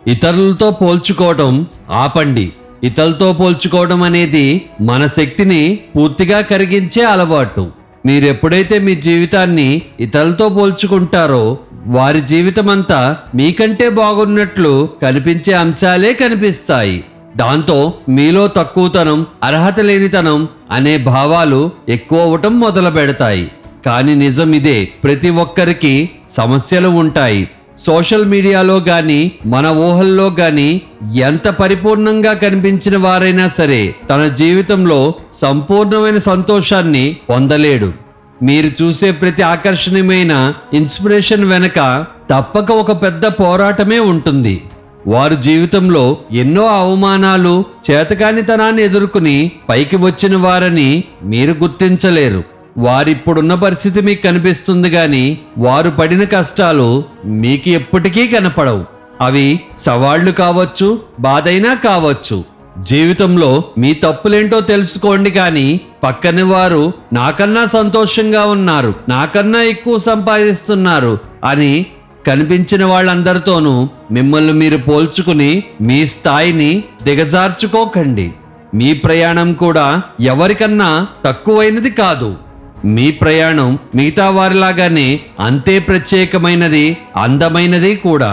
ఇతరులతో పోల్చుకోవడం ఆపండి. ఇతరులతో పోల్చుకోవడం అనేది మన శక్తిని పూర్తిగా కరిగించే అలవాటు. మీరెప్పుడైతే మీ జీవితాన్ని ఇతరులతో పోల్చుకుంటారో వారి జీవితమంతా మీకంటే బాగున్నట్లు కనిపించే అంశాలే కనిపిస్తాయి. దాంతో మీలో తక్కువతనం, అర్హత లేనితనం అనే భావాలు ఎక్కువ అవటం మొదలు పెడతాయి. కానీ నిజం ఇదే, ప్రతి ఒక్కరికి సమస్యలు ఉంటాయి. సోషల్ మీడియాలో గాని మన ఊహల్లో గాని ఎంత పరిపూర్ణంగా కనిపించిన వారైనా సరే తన జీవితంలో సంపూర్ణమైన సంతోషాన్ని పొందలేడు. మీరు చూసే ప్రతి ఆకర్షణీయమైన ఇన్స్పిరేషన్ వెనక తప్పక ఒక పెద్ద పోరాటమే ఉంటుంది. వారు జీవితంలో ఎన్నో అవమానాలు, చేతకానితనాన్ని ఎదుర్కొని పైకి వచ్చిన వారని మీరు గుర్తించలేరు. వారిప్పుడున్న పరిస్థితి మీకు కనిపిస్తుంది గాని వారు పడిన కష్టాలు మీకు ఎప్పటికీ కనపడవు. అవి సవాళ్లు కావచ్చు, బాధైనా కావచ్చు. జీవితంలో మీ తప్పులేంటో తెలుసుకోండి. కానీ పక్కన వారు నాకన్నా సంతోషంగా ఉన్నారు, నాకన్నా ఎక్కువ సంపాదిస్తున్నారు అని కనిపించిన వాళ్ళందరితోనూ మిమ్మల్ని మీరు పోల్చుకుని మీ స్థాయిని దిగజార్చుకోకండి. మీ ప్రయాణం కూడా ఎవరికన్నా తక్కువైనది కాదు. మీ ప్రయాణం మిగతా వారిలాగానే అంతే ప్రత్యేకమైనది, అందమైనది కూడా.